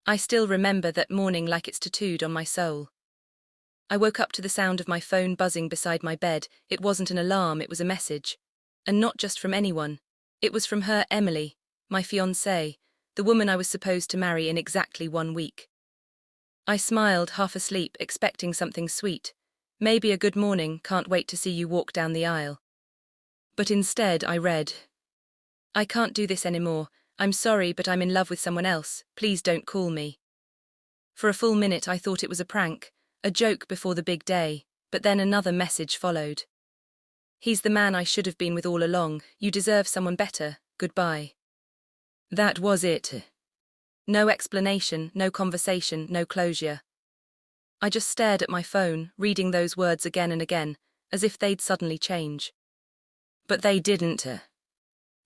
I still remember that morning like it's tattooed on my soul. I woke up to the sound of my phone buzzing beside my bed. It wasn't an alarm, it was a message. And not just from anyone. It was from her, Emily, my fiancée, the woman I was supposed to marry in exactly 1 week. I smiled, half asleep, expecting something sweet. Maybe a good morning, can't wait to see you walk down the aisle. But instead I read, I can't do this anymore. I'm sorry, but I'm in love with someone else. Please don't call me. For a full minute I thought it was a prank, a joke before the big day, but then another message followed. He's the man I should have been with all along. You deserve someone better. Goodbye. That was it. No explanation, no conversation, no closure. I just stared at my phone, reading those words again and again, as if they'd suddenly change. But they didn't.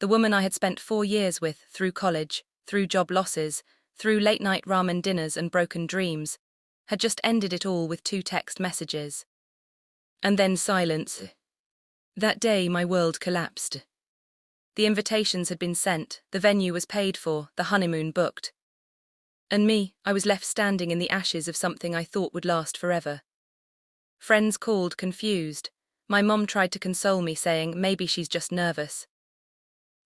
The woman I had spent 4 years with, through college, through job losses, through late-night ramen dinners and broken dreams, had just ended it all with 2 text messages. And then silence. That day my world collapsed. The invitations had been sent, the venue was paid for, the honeymoon booked. And me, I was left standing in the ashes of something I thought would last forever. Friends called, confused. My mom tried to console me, saying maybe she's just nervous.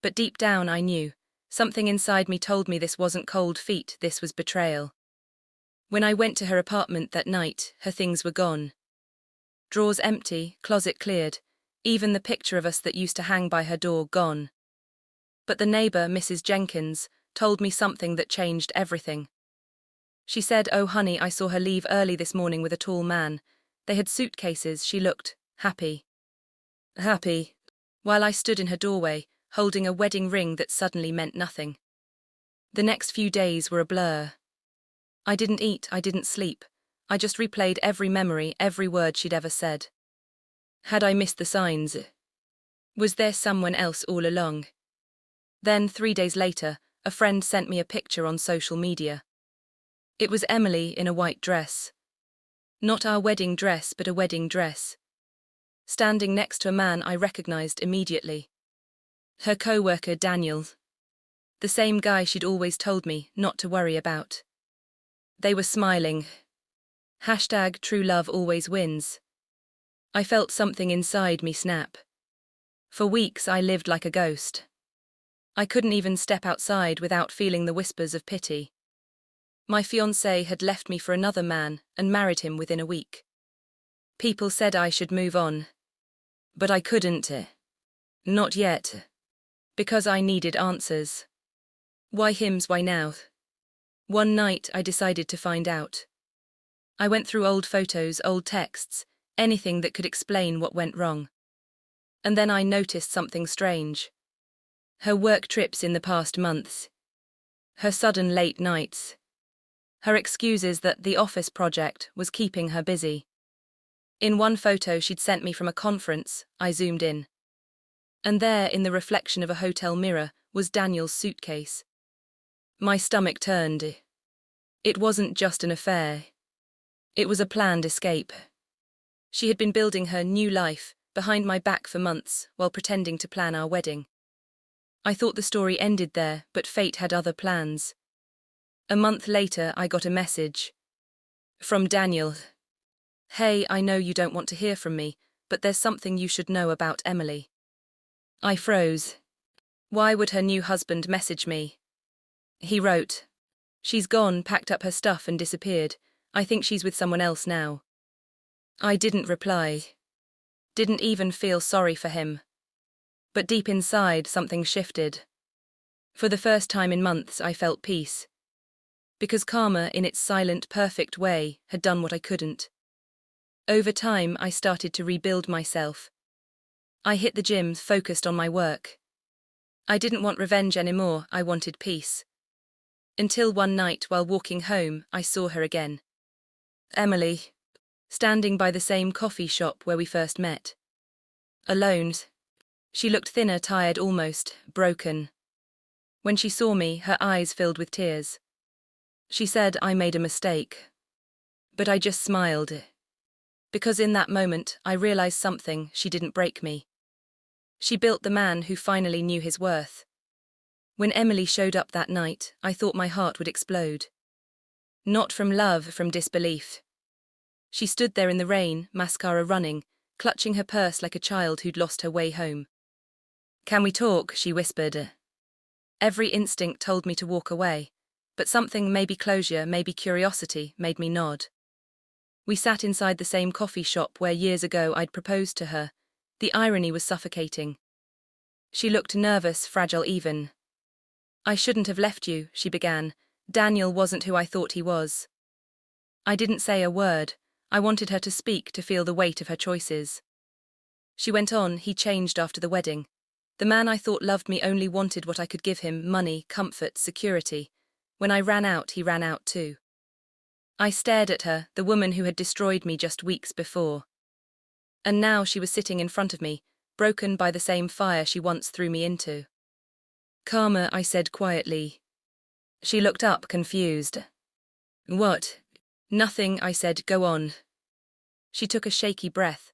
But deep down I knew. Something inside me told me this wasn't cold feet, this was betrayal. When I went to her apartment that night, her things were gone. Drawers empty, closet cleared, even the picture of us that used to hang by her door gone. But the neighbor, Mrs. Jenkins, told me something that changed everything. She said, "Oh honey, I saw her leave early this morning with a tall man. They had suitcases, she looked happy." Happy, while I stood in her doorway, holding a wedding ring that suddenly meant nothing. The next few days were a blur. I didn't eat, I didn't sleep. I just replayed every memory, every word she'd ever said. Had I missed the signs? Was there someone else all along? Then, 3 days later, a friend sent me a picture on social media. It was Emily in a white dress. Not our wedding dress, but a wedding dress. Standing next to a man I recognized immediately. Her co-worker, Daniel. The same guy she'd always told me not to worry about. They were smiling. Hashtag true love always wins. I felt something inside me snap. For weeks I lived like a ghost. I couldn't even step outside without feeling the whispers of pity. My fiancé had left me for another man and married him within a week. People said I should move on. But I couldn't. Not yet. Because I needed answers. Why him, why now? One night I decided to find out. I went through old photos, old texts, anything that could explain what went wrong. And then I noticed something strange. Her work trips in the past months. Her sudden late nights. Her excuses that the office project was keeping her busy. In one photo she'd sent me from a conference, I zoomed in. And there, in the reflection of a hotel mirror, was Daniel's suitcase. My stomach turned. It wasn't just an affair. It was a planned escape. She had been building her new life behind my back for months while pretending to plan our wedding. I thought the story ended there, but fate had other plans. A month later, I got a message. From Daniel. "Hey, I know you don't want to hear from me, but there's something you should know about Emily." I froze. Why would her new husband message me? He wrote, "She's gone, packed up her stuff and disappeared. I think she's with someone else now." I didn't reply. Didn't even feel sorry for him. But deep inside, something shifted. For the first time in months, I felt peace. Because karma, in its silent, perfect way, had done what I couldn't. Over time, I started to rebuild myself. I hit the gym, focused on my work. I didn't want revenge anymore, I wanted peace. Until one night, while walking home, I saw her again. Emily. Standing by the same coffee shop where we first met. Alone. She looked thinner, tired, almost broken. When she saw me, her eyes filled with tears. She said I made a mistake. But I just smiled. Because in that moment, I realized something: she didn't break me. She built the man who finally knew his worth. When Emily showed up that night, I thought my heart would explode. Not from love, from disbelief. She stood there in the rain, mascara running, clutching her purse like a child who'd lost her way home. "Can we talk?" she whispered. Every instinct told me to walk away, but something, maybe closure, maybe curiosity, made me nod. We sat inside the same coffee shop where years ago I'd proposed to her. The irony was suffocating. She looked nervous, fragile even. "I shouldn't have left you," she began. "Daniel wasn't who I thought he was." I didn't say a word. I wanted her to speak, to feel the weight of her choices. She went on. "He changed after the wedding. The man I thought loved me only wanted what I could give him: money, comfort, security. When I ran out, he ran out too." I stared at her, the woman who had destroyed me just weeks before. And now she was sitting in front of me, broken by the same fire she once threw me into. "Karma," I said quietly. She looked up, confused. "What?" "Nothing," I said. "Go on." She took a shaky breath.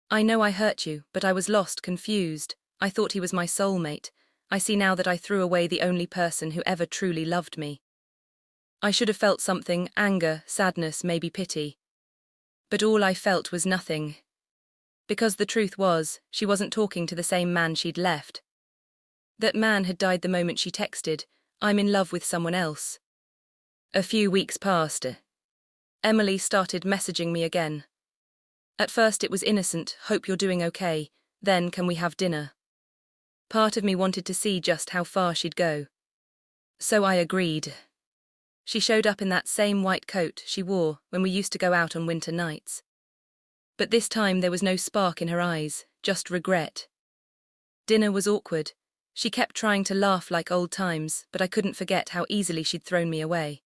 "I know I hurt you, but I was lost, confused. I thought he was my soulmate. I see now that I threw away the only person who ever truly loved me. I should have felt something, anger, sadness, maybe pity. But all I felt was nothing. Because the truth was, she wasn't talking to the same man she'd left. That man had died the moment she texted, 'I'm in love with someone else.' A few weeks passed. Emily started messaging me again. At first it was innocent, 'Hope you're doing okay, then can we have dinner?' Part of me wanted to see just how far she'd go. So I agreed. She showed up in that same white coat she wore when we used to go out on winter nights. But this time there was no spark in her eyes, just regret. Dinner was awkward. She kept trying to laugh like old times, but I couldn't forget how easily she'd thrown me away.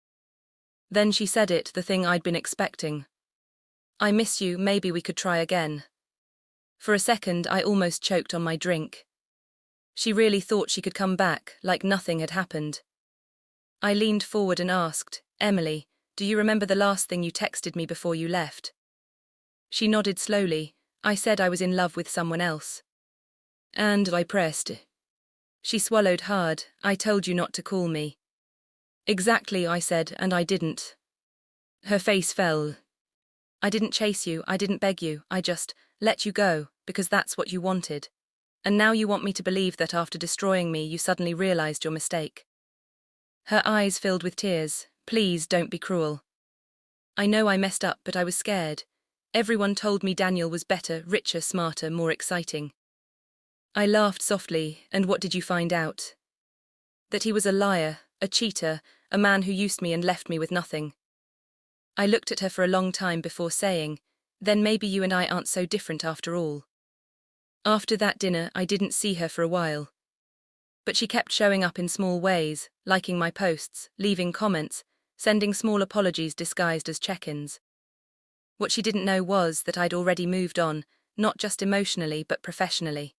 Then she said it, the thing I'd been expecting. "I miss you, maybe we could try again." For a second I almost choked on my drink. She really thought she could come back, like nothing had happened. I leaned forward and asked, "Emily, do you remember the last thing you texted me before you left?" She nodded slowly. "I said I was in love with someone else." And I pressed. She swallowed hard. "I told you not to call me." "Exactly," I said, "and I didn't." Her face fell. "I didn't chase you, I didn't beg you, I just let you go, because that's what you wanted. And now you want me to believe that after destroying me you suddenly realized your mistake." Her eyes filled with tears. "Please don't be cruel. I know I messed up, but I was scared. Everyone told me Daniel was better, richer, smarter, more exciting." I laughed softly. "And what did you find out?" "That he was a liar, a cheater, a man who used me and left me with nothing." I looked at her for a long time before saying, "Then maybe you and I aren't so different after all." After that dinner, I didn't see her for a while. But she kept showing up in small ways, liking my posts, leaving comments, sending small apologies disguised as check-ins. What she didn't know was that I'd already moved on, not just emotionally but professionally.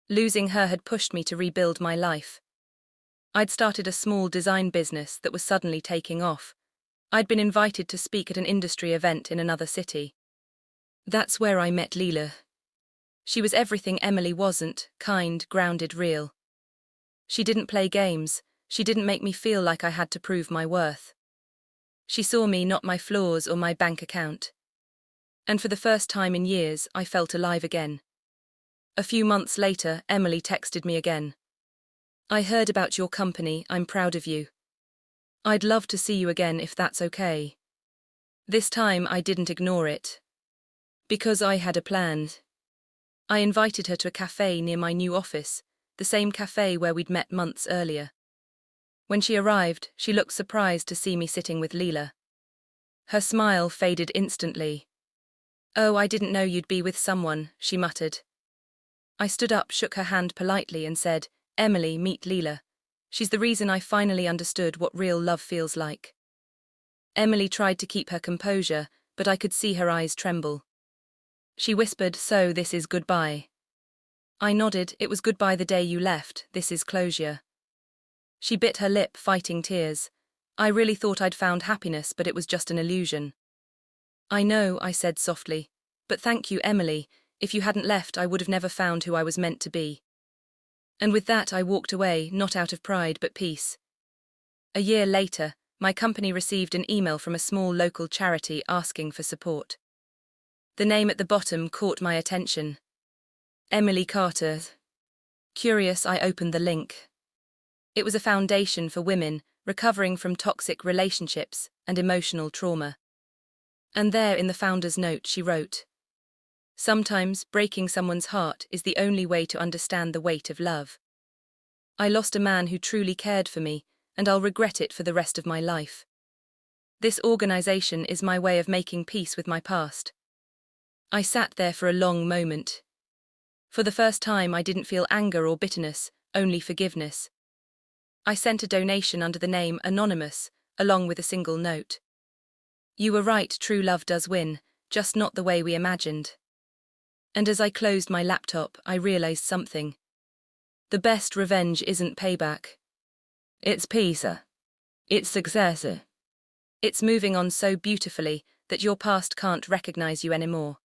Losing her had pushed me to rebuild my life. I'd started a small design business that was suddenly taking off. I'd been invited to speak at an industry event in another city. That's where I met Leela. She was everything Emily wasn't: kind, grounded, real. She didn't play games. She didn't make me feel like I had to prove my worth. She saw me, not my flaws or my bank account. And for the first time in years, I felt alive again. A few months later, Emily texted me again. "I heard about your company, I'm proud of you. I'd love to see you again if that's okay." This time I didn't ignore it. Because I had a plan. I invited her to a cafe near my new office, the same cafe where we'd met months earlier. When she arrived, she looked surprised to see me sitting with Leela. Her smile faded instantly. "Oh, I didn't know you'd be with someone," she muttered. I stood up, shook her hand politely and said, "Emily, meet Leela. She's the reason I finally understood what real love feels like." Emily tried to keep her composure, but I could see her eyes tremble. She whispered, "So this is goodbye." I nodded. "It was goodbye the day you left, this is closure." She bit her lip, fighting tears. "I really thought I'd found happiness, but it was just an illusion." "I know," I said softly. "But thank you, Emily. If you hadn't left, I would have never found who I was meant to be." And with that I walked away, not out of pride but peace. A year later, my company received an email from a small local charity asking for support. The name at the bottom caught my attention. Emily Carter. Curious, I opened the link. It was a foundation for women recovering from toxic relationships and emotional trauma. And there in the founder's note she wrote, "Sometimes breaking someone's heart is the only way to understand the weight of love. I lost a man who truly cared for me, and I'll regret it for the rest of my life. This organization is my way of making peace with my past." I sat there for a long moment. For the first time, I didn't feel anger or bitterness, only forgiveness. I sent a donation under the name Anonymous, along with a single note. "You were right, true love does win, just not the way we imagined." And as I closed my laptop, I realized something. The best revenge isn't payback. It's peace. It's success. It's moving on so beautifully that your past can't recognize you anymore.